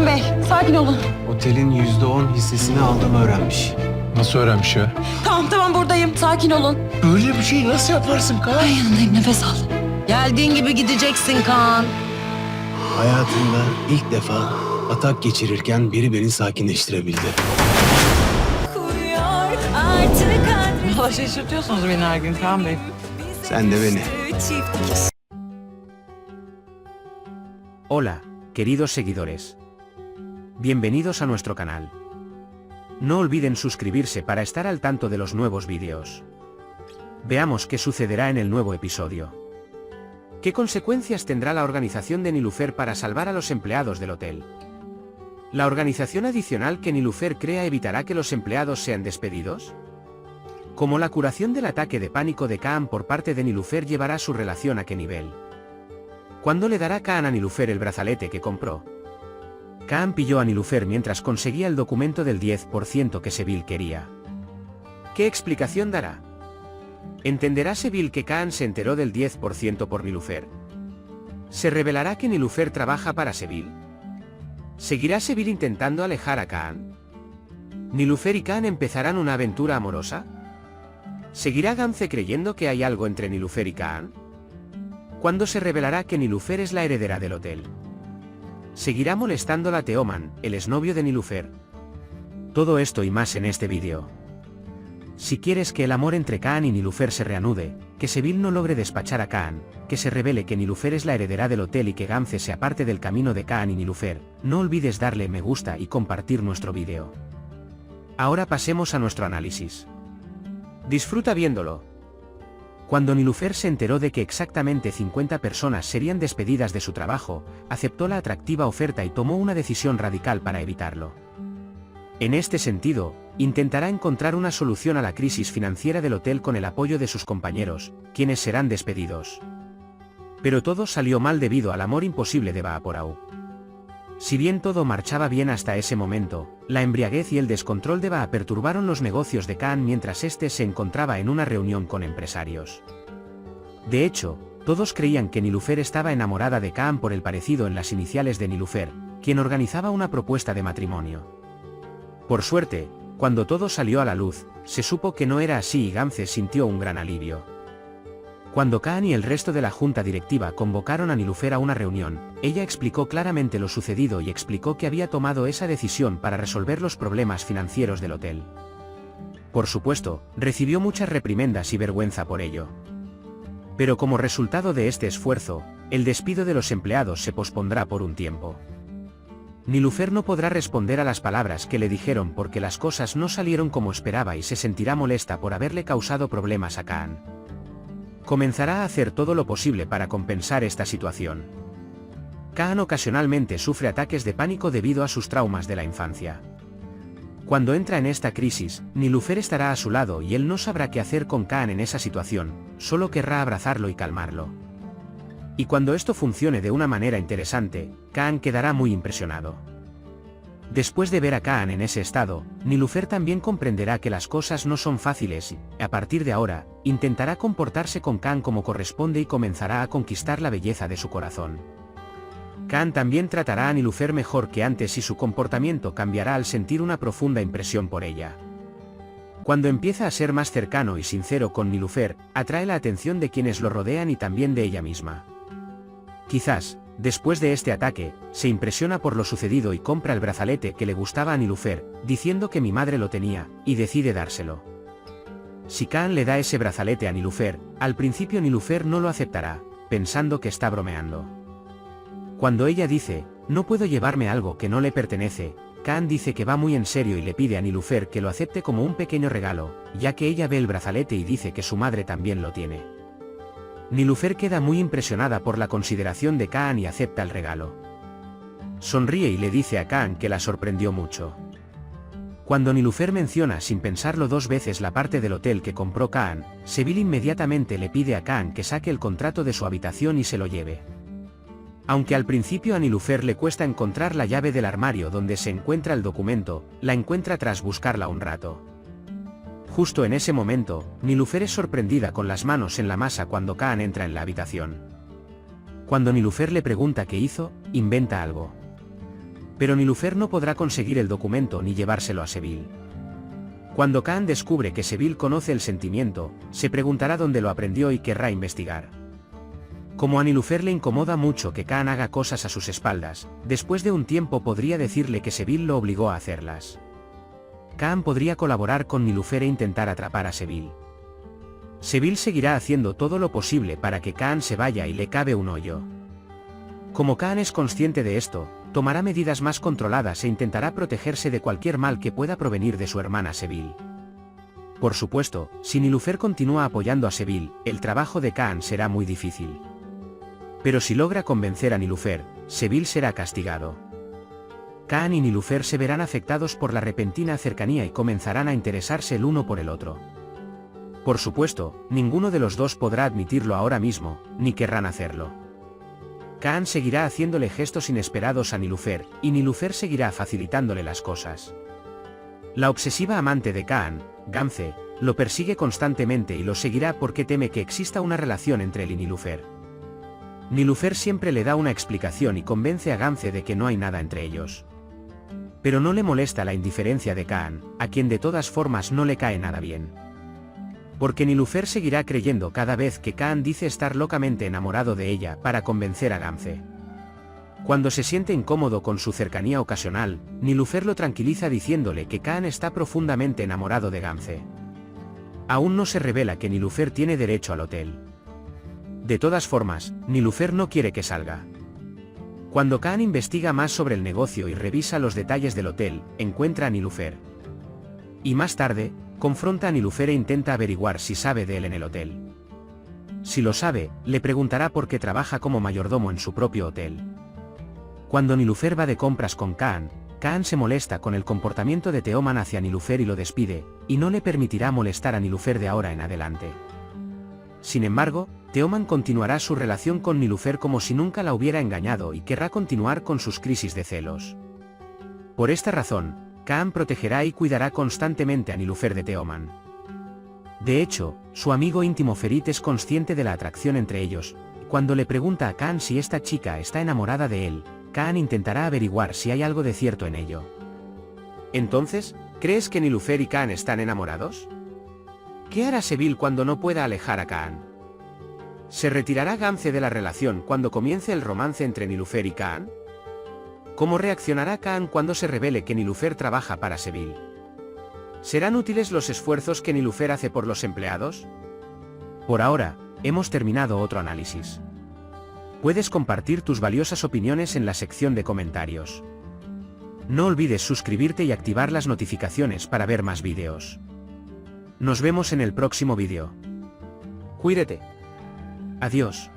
Kaan Bey, sakin olun. Otelin %10 hissesini aldığımı öğrenmiş. Nasıl öğrenmiş ya? Tamam buradayım. Sakin olun. Böyle bir şey nasıl yaparsın Kaan? Ben yanındayım, nefes al. Geldiğin gibi gideceksin Kaan. Hayatımda ilk defa atak geçirirken biri beni sakinleştirebildi. Valla şaşırtıyorsunuz beni her gün Kaan Bey. Sen de beni. Hola, queridos seguidores. Bienvenidos a nuestro canal. No olviden suscribirse para estar al tanto de los nuevos vídeos. Veamos qué sucederá en el nuevo episodio. ¿Qué consecuencias tendrá la organización de Niloufer para salvar a los empleados del hotel? ¿La organización adicional que Niloufer crea evitará que los empleados sean despedidos? ¿Cómo la curación del ataque de pánico de Kaan por parte de Niloufer llevará su relación a qué nivel? ¿Cuándo le dará Kaan a Niloufer el brazalete que compró? Kaan pilló a Niloufer mientras conseguía el documento del 10% que Seville quería. ¿Qué explicación dará? ¿Entenderá Seville que Kaan se enteró del 10% por Niloufer? ¿Se revelará que Niloufer trabaja para Seville? ¿Seguirá Seville intentando alejar a Kaan? ¿Niloufer y Kaan empezarán una aventura amorosa? ¿Seguirá Gamze creyendo que hay algo entre Niloufer y Kaan? ¿Cuándo se revelará que Niloufer es la heredera del hotel? ¿Seguirá molestándola a Teoman, el exnovio de Niloufer? Todo esto y más en este vídeo. Si quieres que el amor entre Kaan y Niloufer se reanude, que Seville no logre despachar a Kaan, que se revele que Niloufer es la heredera del hotel y que Gamze se aparte del camino de Kaan y Niloufer, no olvides darle me gusta y compartir nuestro vídeo. Ahora pasemos a nuestro análisis. Disfruta viéndolo. Cuando Niloufer se enteró de que exactamente 50 personas serían despedidas de su trabajo, aceptó la atractiva oferta y tomó una decisión radical para evitarlo. En este sentido, intentará encontrar una solución a la crisis financiera del hotel con el apoyo de sus compañeros, quienes serán despedidos. Pero todo salió mal debido al amor imposible de Vaporau. Si bien todo marchaba bien hasta ese momento, la embriaguez y el descontrol de Va perturbaron los negocios de Kaan mientras este se encontraba en una reunión con empresarios. De hecho, todos creían que Niloufer estaba enamorada de Kaan por el parecido en las iniciales de Niloufer, quien organizaba una propuesta de matrimonio. Por suerte, cuando todo salió a la luz, se supo que no era así y Gamze sintió un gran alivio. Cuando Kaan y el resto de la junta directiva convocaron a Niloufer a una reunión, ella explicó claramente lo sucedido y explicó que había tomado esa decisión para resolver los problemas financieros del hotel. Por supuesto, recibió muchas reprimendas y vergüenza por ello. Pero como resultado de este esfuerzo, el despido de los empleados se pospondrá por un tiempo. Niloufer no podrá responder a las palabras que le dijeron porque las cosas no salieron como esperaba y se sentirá molesta por haberle causado problemas a Kaan. Comenzará a hacer todo lo posible para compensar esta situación. Kaan ocasionalmente sufre ataques de pánico debido a sus traumas de la infancia. Cuando entra en esta crisis, Niloufer estará a su lado y él no sabrá qué hacer con Kaan en esa situación, solo querrá abrazarlo y calmarlo. Y cuando esto funcione de una manera interesante, Kaan quedará muy impresionado. Después de ver a Kaan en ese estado, Niloufer también comprenderá que las cosas no son fáciles y, a partir de ahora, intentará comportarse con Kaan como corresponde y comenzará a conquistar la belleza de su corazón. Kaan también tratará a Niloufer mejor que antes y su comportamiento cambiará al sentir una profunda impresión por ella. Cuando empieza a ser más cercano y sincero con Niloufer, atrae la atención de quienes lo rodean y también de ella misma. Quizás, después de este ataque, se impresiona por lo sucedido y compra el brazalete que le gustaba a Niloufer, diciendo que mi madre lo tenía, y decide dárselo. Si Kaan le da ese brazalete a Niloufer, al principio Niloufer no lo aceptará, pensando que está bromeando. Cuando ella dice, no puedo llevarme algo que no le pertenece, Kaan dice que va muy en serio y le pide a Niloufer que lo acepte como un pequeño regalo, ya que ella ve el brazalete y dice que su madre también lo tiene. Niloufer queda muy impresionada por la consideración de Kaan y acepta el regalo. Sonríe y le dice a Kaan que la sorprendió mucho. Cuando Niloufer menciona sin pensarlo dos veces la parte del hotel que compró Kaan, Seville inmediatamente le pide a Kaan que saque el contrato de su habitación y se lo lleve. Aunque al principio a Niloufer le cuesta encontrar la llave del armario donde se encuentra el documento, la encuentra tras buscarla un rato. Justo en ese momento, Niloufer es sorprendida con las manos en la masa cuando Kaan entra en la habitación. Cuando Niloufer le pregunta qué hizo, inventa algo. Pero Nilufer no podrá conseguir el documento ni llevárselo a Seville. Cuando Kaan descubre que Seville conoce el sentimiento, se preguntará dónde lo aprendió y querrá investigar. Como a Nilufer le incomoda mucho que Kaan haga cosas a sus espaldas, después de un tiempo podría decirle que Seville lo obligó a hacerlas. Kaan podría colaborar con Nilufer e intentar atrapar a Seville. Seville seguirá haciendo todo lo posible para que Kaan se vaya y le cabe un hoyo. Como Kaan es consciente de esto, tomará medidas más controladas e intentará protegerse de cualquier mal que pueda provenir de su hermana Seville. Por supuesto, si Nilufer continúa apoyando a Seville, el trabajo de Kaan será muy difícil. Pero si logra convencer a Nilufer, Seville será castigado. Kaan y Nilufer se verán afectados por la repentina cercanía y comenzarán a interesarse el uno por el otro. Por supuesto, ninguno de los dos podrá admitirlo ahora mismo, ni querrán hacerlo. Kaan seguirá haciéndole gestos inesperados a Nilufer, y Nilufer seguirá facilitándole las cosas. La obsesiva amante de Kaan, Gamze, lo persigue constantemente y lo seguirá porque teme que exista una relación entre él y Nilufer. Nilufer siempre le da una explicación y convence a Gamze de que no hay nada entre ellos. Pero no le molesta la indiferencia de Kaan, a quien de todas formas no le cae nada bien. Porque Nilufer seguirá creyendo cada vez que Kaan dice estar locamente enamorado de ella para convencer a Gamze. Cuando se siente incómodo con su cercanía ocasional, Nilufer lo tranquiliza diciéndole que Kaan está profundamente enamorado de Gamze. Aún no se revela que Nilufer tiene derecho al hotel. De todas formas, Nilufer no quiere que salga. Cuando Kaan investiga más sobre el negocio y revisa los detalles del hotel, encuentra a Nilufer. Y más tarde, confronta a Nilufer e intenta averiguar si sabe de él en el hotel. Si lo sabe, le preguntará por qué trabaja como mayordomo en su propio hotel. Cuando Nilufer va de compras con Kaan, Kaan se molesta con el comportamiento de Teoman hacia Nilufer y lo despide, y no le permitirá molestar a Nilufer de ahora en adelante. Sin embargo, Teoman continuará su relación con Nilufer como si nunca la hubiera engañado y querrá continuar con sus crisis de celos. Por esta razón, Kaan protegerá y cuidará constantemente a Nilufer de Teoman. De hecho, su amigo íntimo Ferit es consciente de la atracción entre ellos, y cuando le pregunta a Kaan si esta chica está enamorada de él, Kaan intentará averiguar si hay algo de cierto en ello. Entonces, ¿crees que Nilufer y Kaan están enamorados? ¿Qué hará Seville cuando no pueda alejar a Kaan? ¿Se retirará Gamze de la relación cuando comience el romance entre Nilufer y Kaan? ¿Cómo reaccionará Kaan cuando se revele que Nilufer trabaja para Seville? ¿Serán útiles los esfuerzos que Nilufer hace por los empleados? Por ahora, hemos terminado otro análisis. Puedes compartir tus valiosas opiniones en la sección de comentarios. No olvides suscribirte y activar las notificaciones para ver más vídeos. Nos vemos en el próximo vídeo. Cuídate. Adiós.